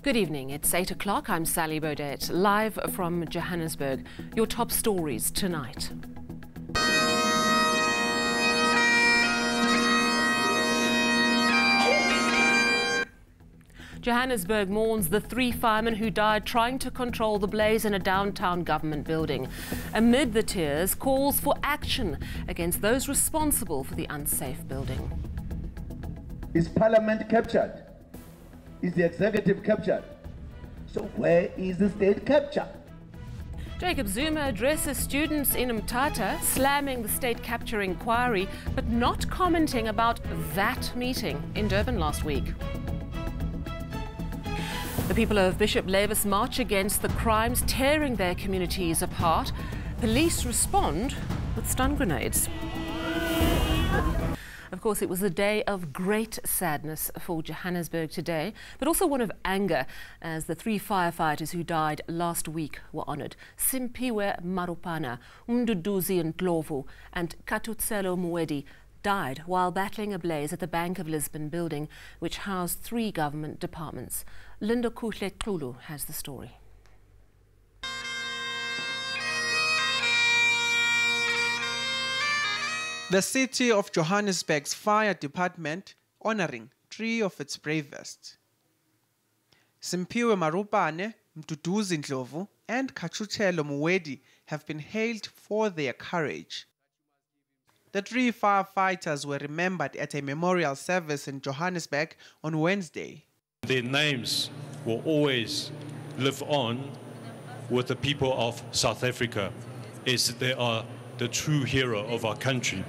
Good evening. It's 8 o'clock. I'm Sally Baudet, live from Johannesburg. Your top stories tonight. Johannesburg mourns the 3 firemen who died trying to control the blaze in a downtown government building. Amid the tears, calls for action against those responsible for the unsafe building. Is Parliament captured? Is the executive captured? So where is the state capture? Jacob Zuma addresses students in Mthatha, slamming the state capture inquiry, but not commenting about that meeting in Durban last week. The people of Bishop Lavis march against the crimes tearing their communities apart. Police respond with stun grenades. Of course, it was a day of great sadness for Johannesburg today, but also one of anger, as the 3 firefighters who died last week were honoured. Simphiwe Marupana, Umduduzi Ndlovu and Katutselo Muedi died while battling a blaze at the Bank of Lisbon building, which housed 3 government departments. Linda Kuhle-Xulu has the story. The city of Johannesburg's fire department honouring 3 of its bravest. Simphiwe Marupane, Mduduzi Ndlovu and Katutselo Muedi have been hailed for their courage. The 3 firefighters were remembered at a memorial service in Johannesburg on Wednesday. Their names will always live on with the people of South Africa, as they are the true hero of our country.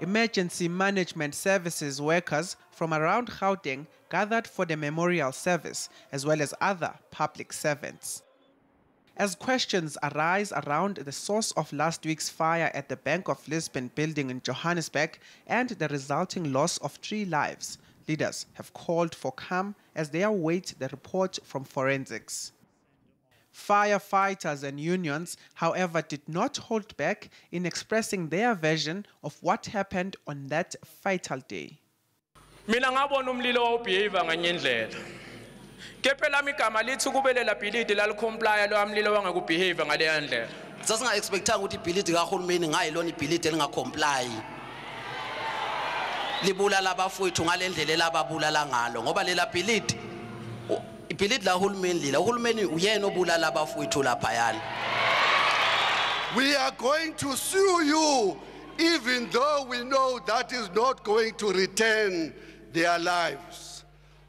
Emergency management services workers from around Gauteng gathered for the memorial service, as well as other public servants. As questions arise around the source of last week's fire at the Bank of Lisbon building in Johannesburg and the resulting loss of 3 lives, leaders have called for calm as they await the report from forensics. Firefighters and unions, however, did not hold back in expressing their version of what happened on that fatal day. Mina ngabona umlilo wawubehave nganyendlela. Kepha lami igama lithi ukubelela bhilidi lalicomply lo amlilo wangekubehave ngaleya ndlela. Sasinga expectanga ukuthi ibhilidi kahulumeni ngayilona ibhilidi elingacomply. Libulala abafowethu ngalendlela elababulala ngalo ngoba lela bhilidi ibhilidi la hulumeni lila uhulumeni uyena obulala abafowethu lapha yana. We are going to sue you even though we know that is not going to return their lives.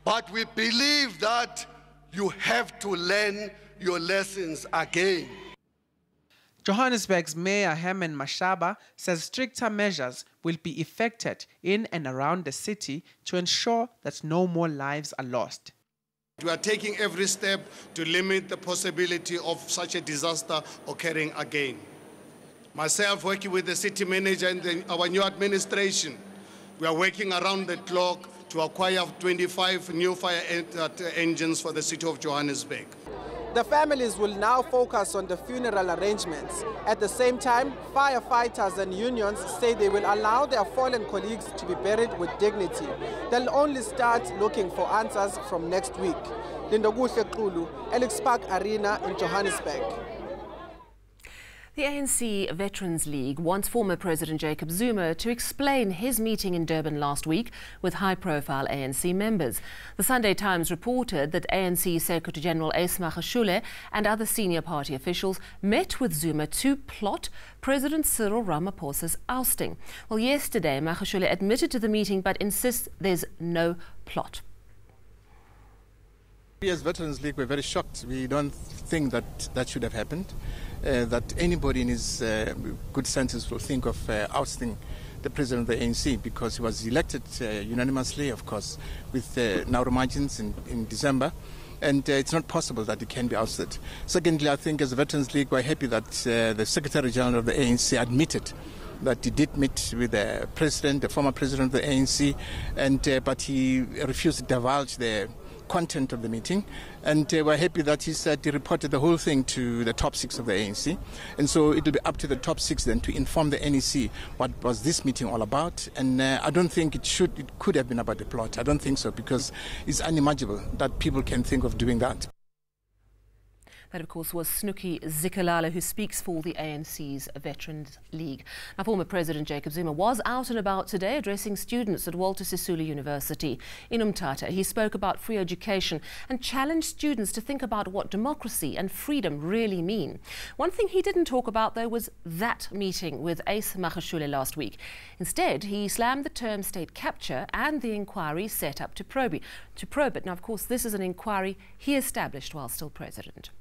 But we believe that you have to learn your lessons again. Johannesburg's Mayor Herman Mashaba says stricter measures will be effected in and around the city to ensure that no more lives are lost. We are taking every step to limit the possibility of such a disaster occurring again. Myself, working with the city manager and our new administration, we are working around the clock to acquire 25 new fire engines for the city of Johannesburg. The families will now focus on the funeral arrangements. At the same time, firefighters and unions say they will allow their fallen colleagues to be buried with dignity. They'll only start looking for answers from next week. Linda Kuhle-Xulu, Elix Park Arena in Johannesburg. The ANC Veterans League wants former President Jacob Zuma to explain his meeting in Durban last week with high-profile ANC members. The Sunday Times reported that ANC Secretary-General Ace Magashule and other senior party officials met with Zuma to plot President Cyril Ramaphosa's ousting. Well, yesterday, Magashule admitted to the meeting but insists there's no plot. We as Veterans League were very shocked. We don't think that that should have happened. That anybody in his good senses will think of ousting the president of the ANC, because he was elected unanimously, of course, with narrow margins in December. And it's not possible that he can be ousted. Secondly, I think as a Veterans League, we're happy that the Secretary General of the ANC admitted that he did meet with the president, the former president of the ANC, and but he refused to divulge the content of the meeting, and we're happy that he said he reported the whole thing to the top 6 of the ANC, and so it will be up to the top 6 then to inform the NEC what was this meeting all about. And I don't think it could have been about the plot. I don't think so, because it's unimaginable that people can think of doing that. That, of course, was Snooki Zikalala, who speaks for the ANC's Veterans League. Now, former President Jacob Zuma was out and about today addressing students at Walter Sisulu University in Umtata. He spoke about free education and challenged students to think about what democracy and freedom really mean. One thing he didn't talk about, though, was that meeting with Ace Magashule last week. Instead, he slammed the term state capture and the inquiry set up to probe it. Now, of course, this is an inquiry he established while still president.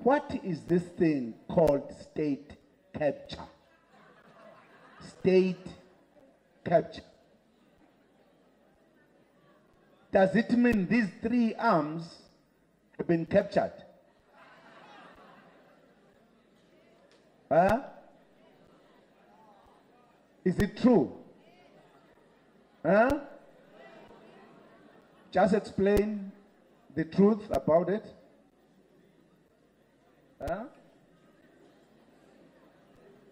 What is this thing called state capture? State capture. Does it mean these 3 arms have been captured? Huh? Is it true? Huh? Just explain the truth about it. Huh?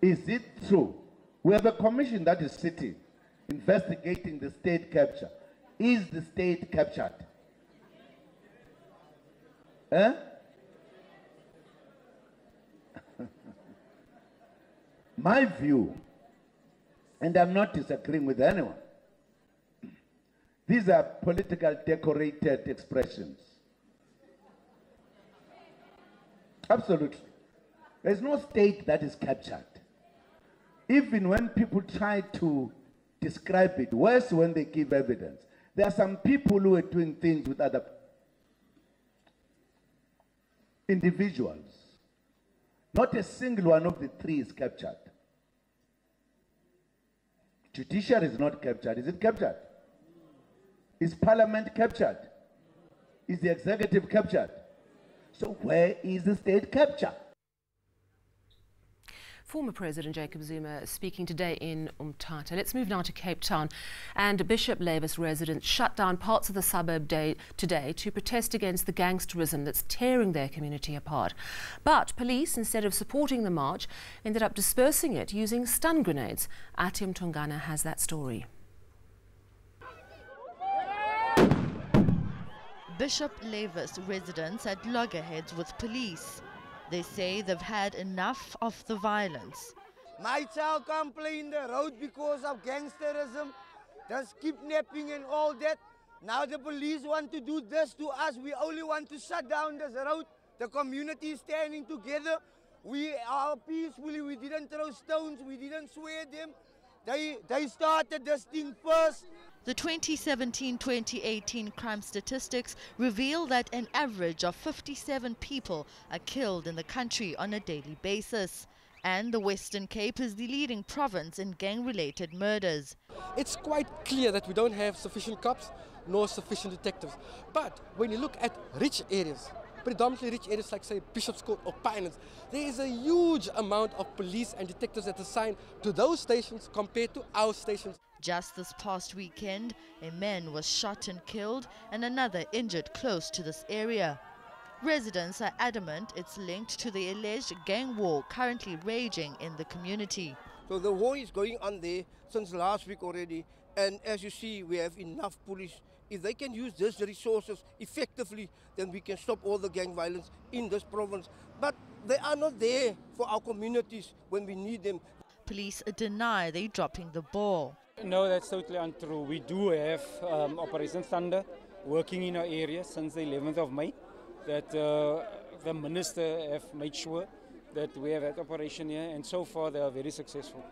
Is it true? We have a commission that is sitting, investigating the state capture. Is the state captured? Huh? My view, and I'm not disagreeing with anyone, these are political decorated expressions. Absolutely. There's no state that is captured. Even when people try to describe it, worse when they give evidence. There are some people who are doing things with other individuals. Not a single one of the 3 is captured. Judiciary is not captured. Is it captured? Is Parliament captured? Is the executive captured? So where is the state capture? Former President Jacob Zuma speaking today in Umtata. Let's move now to Cape Town. And Bishop Lavis residents shut down parts of the suburb today to protest against the gangsterism that's tearing their community apart. But police, instead of supporting the march, ended up dispersing it using stun grenades. Atim Tongana has that story. Bishop Lavis residents at loggerheads with police. They say they've had enough of the violence. My child can't play in the road because of gangsterism. There's kidnapping and all that. Now the police want to do this to us. We only want to shut down this road. The community is standing together. We are peacefully. We didn't throw stones. We didn't swear them. They started this thing first. The 2017-2018 crime statistics reveal that an average of 57 people are killed in the country on a daily basis. And the Western Cape is the leading province in gang-related murders. It's quite clear that we don't have sufficient cops nor sufficient detectives. But when you look at rich areas, predominantly rich areas like, say, Bishop's Court or Pinelands, there is a huge amount of police and detectives that are assigned to those stations compared to our stations. Just this past weekend, a man was shot and killed and another injured close to this area. Residents are adamant it's linked to the alleged gang war currently raging in the community. So the war is going on there since last week already, and as you see, we have enough police. If they can use these resources effectively, then we can stop all the gang violence in this province. But they are not there for our communities when we need them. Police deny they're dropping the ball. No, that's totally untrue. We do have Operation Thunder working in our area since the 11th of May. That the minister have made sure that we have that operation here, and so far they are very successful.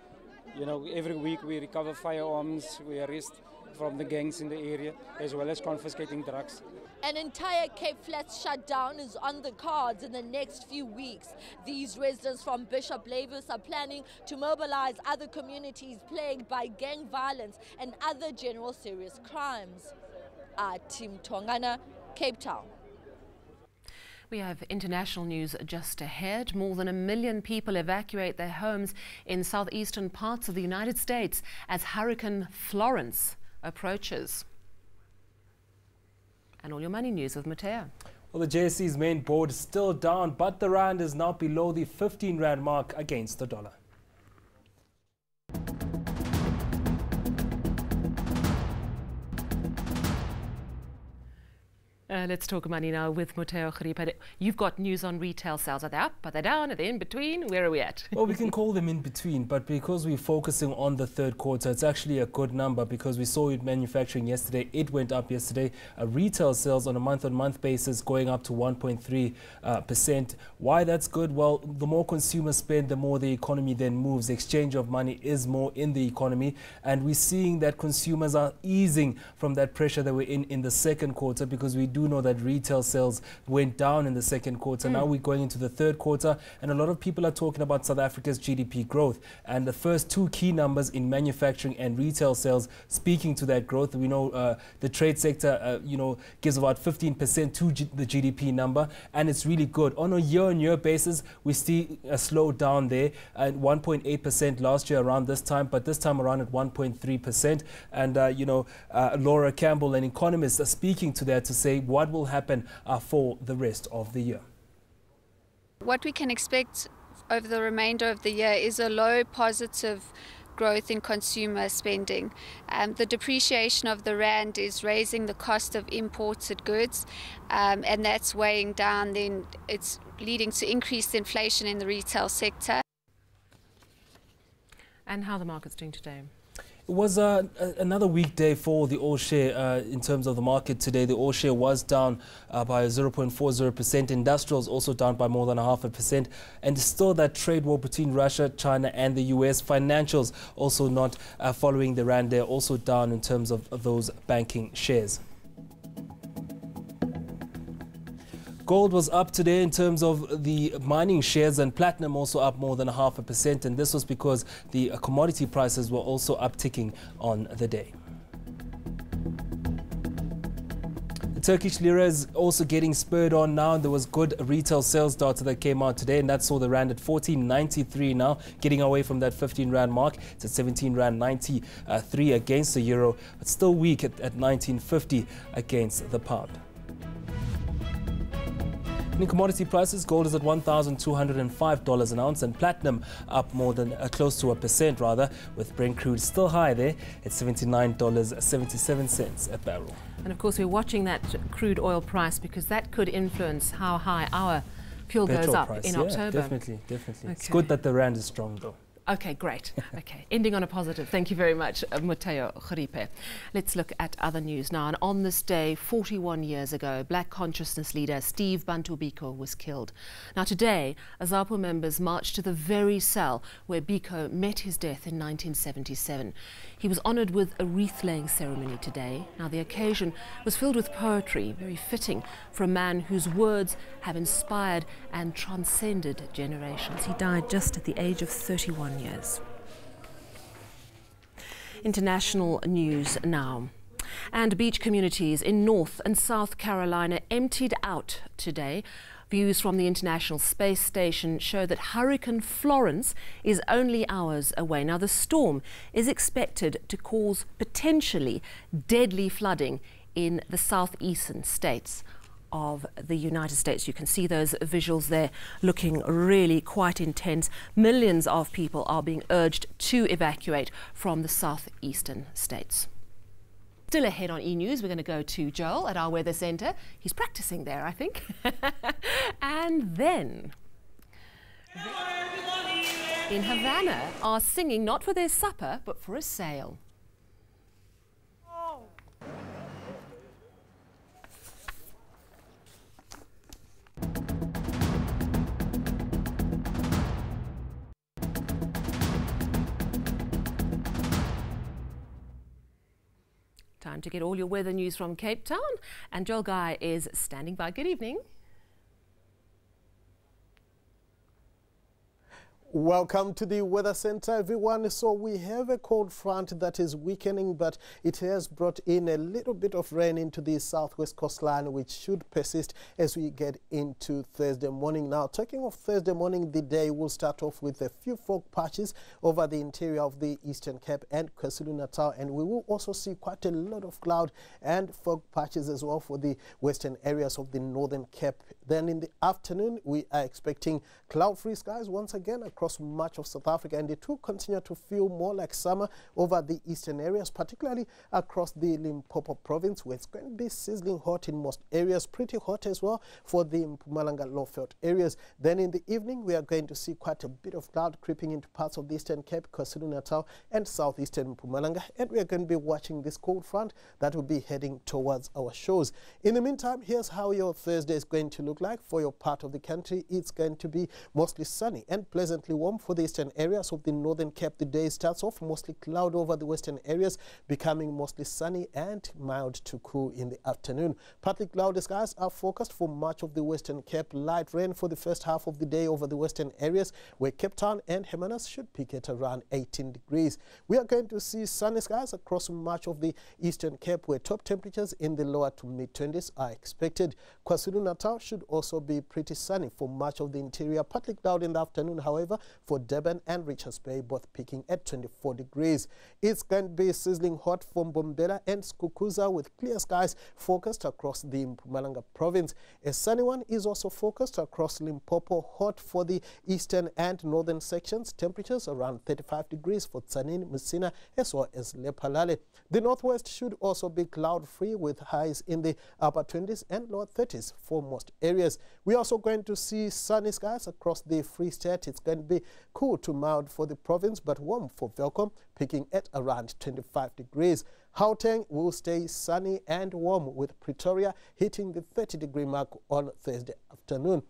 You know, every week we recover firearms, we arrest from the gangs in the area, as well as confiscating drugs. An entire Cape Flats shutdown is on the cards in the next few weeks. These residents from Bishop Lavis are planning to mobilize other communities plagued by gang violence and other general serious crimes. Atim Tongana, Cape Town. We have international news just ahead. More than 1 million people evacuate their homes in southeastern parts of the United States as Hurricane Florence approaches. And all your money news with Mateo. Well, the JSE's main board is still down, but the rand is now below the 15 rand mark against the dollar. Let's talk money now with Mateo Kharipa. You've got news on retail sales. Are they up? Are they down? Are they in between? Where are we at? Well, we can call them in between, but because we're focusing on the third quarter, it's actually a good number because we saw it manufacturing yesterday. It went up yesterday. Retail sales on a month-on-month basis going up to 1.3%. Why that's good? Well, the more consumers spend, the more the economy then moves. The exchange of money is more in the economy, and we're seeing that consumers are easing from that pressure that we're in the second quarter, because we do know that retail sales went down in the second quarter. Now we're going into the third quarter, and a lot of people are talking about South Africa's GDP growth. And the first two key numbers in manufacturing and retail sales speaking to that growth. We know the trade sector, gives about 15% to the GDP number, and it's really good. On a year-on-year basis, we see a slowdown there at 1.8% last year around this time, but this time around at 1.3%. And, Laura Campbell, an economist, are speaking to that to say what will happen for the rest of the year. What we can expect over the remainder of the year is a low positive growth in consumer spending. The depreciation of the rand is raising the cost of imported goods, and that's weighing down, then it's leading to increased inflation in the retail sector. And how the market's doing today? It was another weak day for the All Share in terms of the market today. The All Share was down by 0.40%. Industrials also down by more than 0.5%. And still that trade war between Russia, China and the US. Financials also not following the rand. They're also down in terms of those banking shares. Gold was up today in terms of the mining shares, and platinum also up more than 0.5%, and this was because the commodity prices were also upticking on the day. The Turkish lira is also getting spurred on now, and there was good retail sales data that came out today, and that saw the rand at 14.93 now, getting away from that 15 rand mark. It's at 17 rand 93 against the euro, but still weak at 19.50 against the pound. In commodity prices, gold is at $1,205 an ounce, and platinum up more than close to 1% rather, with Brent crude still high there at $79.77 a barrel. And of course, we're watching that crude oil price because that could influence how high our fuel goes up in October. Definitely. Okay. It's good that the rand is strong though. Okay, great. Okay, ending on a positive. Thank you very much, Mateo Kharipa. Let's look at other news now. And on this day, 41 years ago, Black consciousness leader Steve Bantu Biko was killed. Now today, ZAPU members marched to the very cell where Biko met his death in 1977. He was honoured with a wreath-laying ceremony today. Now the occasion was filled with poetry, very fitting for a man whose words have inspired and transcended generations. He died just at the age of 31 years. International news now. And beach communities in North and South Carolina emptied out today. Views from the International Space Station show that Hurricane Florence is only hours away. Now, the storm is expected to cause potentially deadly flooding in the southeastern states of the United States. You can see those visuals there looking really quite intense. Millions of people are being urged to evacuate from the southeastern states. Still ahead on eNews, we're going to go to Joel at our weather centre. He's practicing there, I think. And then in Havana are singing not for their supper, but for a sail. Time to get all your weather news from Cape Town, and Joel Guy is standing by. Good evening. Welcome to the Weather Center, everyone. So we have a cold front that is weakening, but it has brought in a little bit of rain into the southwest coastline, which should persist as we get into Thursday morning. Now, talking of Thursday morning, the day will start off with a few fog patches over the interior of the Eastern Cape and KwaZulu-Natal, and we will also see quite a lot of cloud and fog patches as well for the western areas of the Northern Cape. Then in the afternoon, we are expecting cloud-free skies once again across much of South Africa, and it will continue to feel more like summer over the eastern areas, particularly across the Limpopo province, where it's going to be sizzling hot in most areas, pretty hot as well for the Mpumalanga Lowveld areas. Then in the evening, we are going to see quite a bit of cloud creeping into parts of the Eastern Cape, KwaZulu-Natal and southeastern Mpumalanga, and we are going to be watching this cold front that will be heading towards our shores. In the meantime, here's how your Thursday is going to look like for your part of the country. It's going to be mostly sunny and pleasantly warm for the eastern areas of the Northern Cape. The day starts off mostly cloud over the western areas, becoming mostly sunny and mild to cool in the afternoon. Partly cloudy skies are forecast for much of the Western Cape. Light rain for the first half of the day over the western areas, where Cape Town and Hermanus should peak at around 18 degrees. We are going to see sunny skies across much of the Eastern Cape, where top temperatures in the lower to mid-20s are expected. KwaZulu-Natal should also be pretty sunny for much of the interior. Partly cloud in the afternoon, however, for Durban and Richards Bay, both peaking at 24 degrees. It's going to be sizzling hot for Mbombela and Skukuza, with clear skies forecast across the Mpumalanga province. A sunny one is also forecast across Limpopo, hot for the eastern and northern sections. Temperatures around 35 degrees for Tzaneen, Musina, as well as Lephalale. The northwest should also be cloud-free, with highs in the upper 20s and lower 30s for most areas. We're also going to see sunny skies across the Free State. It's going to be cool to mild for the province, but warm for Velkom, peaking at around 25 degrees. Gauteng will stay sunny and warm, with Pretoria hitting the 30-degree mark on Thursday afternoon.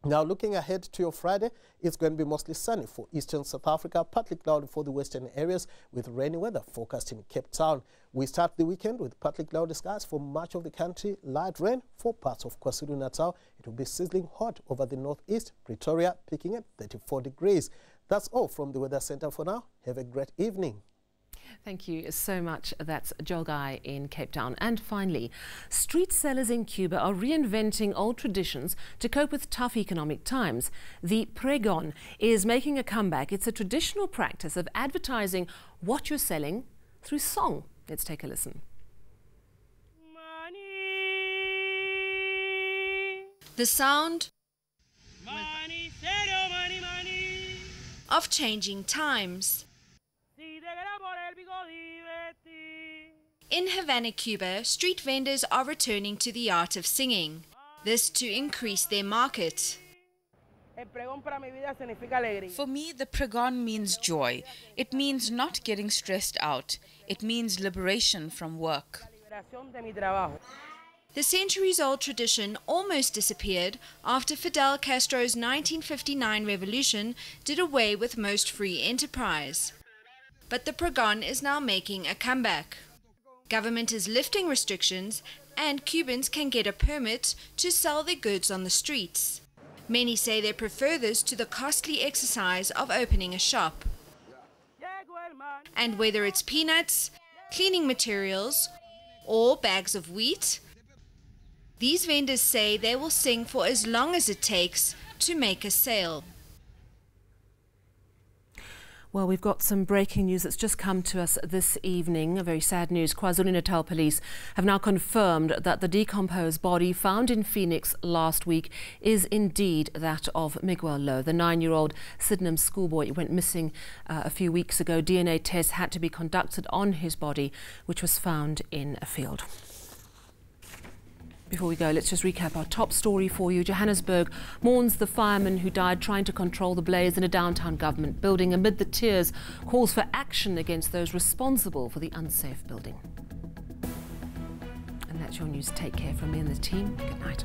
Now, looking ahead to your Friday, it's going to be mostly sunny for eastern South Africa, partly cloudy for the western areas, with rainy weather forecast in Cape Town. We start the weekend with partly cloudy skies for much of the country, light rain for parts of KwaZulu-Natal. It will be sizzling hot over the northeast, Pretoria peaking at 34 degrees. That's all from the Weather Center for now. Have a great evening. Thank you so much. That's Jogai in Cape Town. And finally, street sellers in Cuba are reinventing old traditions to cope with tough economic times. The pregón is making a comeback. It's a traditional practice of advertising what you're selling through song. Let's take a listen. The sound of changing times. In Havana, Cuba, street vendors are returning to the art of singing, this to increase their market. For me, the pregón means joy. It means not getting stressed out. It means liberation from work. The centuries-old tradition almost disappeared after Fidel Castro's 1959 revolution did away with most free enterprise. But the pregón is now making a comeback. Government is lifting restrictions, and Cubans can get a permit to sell their goods on the streets. Many say they prefer this to the costly exercise of opening a shop. And whether it's peanuts, cleaning materials, or bags of wheat, these vendors say they will sing for as long as it takes to make a sale. Well, we've got some breaking news that's just come to us this evening. Very sad news. KwaZulu-Natal police have now confirmed that the decomposed body found in Phoenix last week is indeed that of Miguel Lowe. The 9-year-old Sydenham schoolboy went missing a few weeks ago. DNA tests had to be conducted on his body, which was found in a field. Before we go, let's just recap our top story for you. Johannesburg mourns the fireman who died trying to control the blaze in a downtown government building. Amid the tears, calls for action against those responsible for the unsafe building. And that's your news. Take care from me and the team. Good night.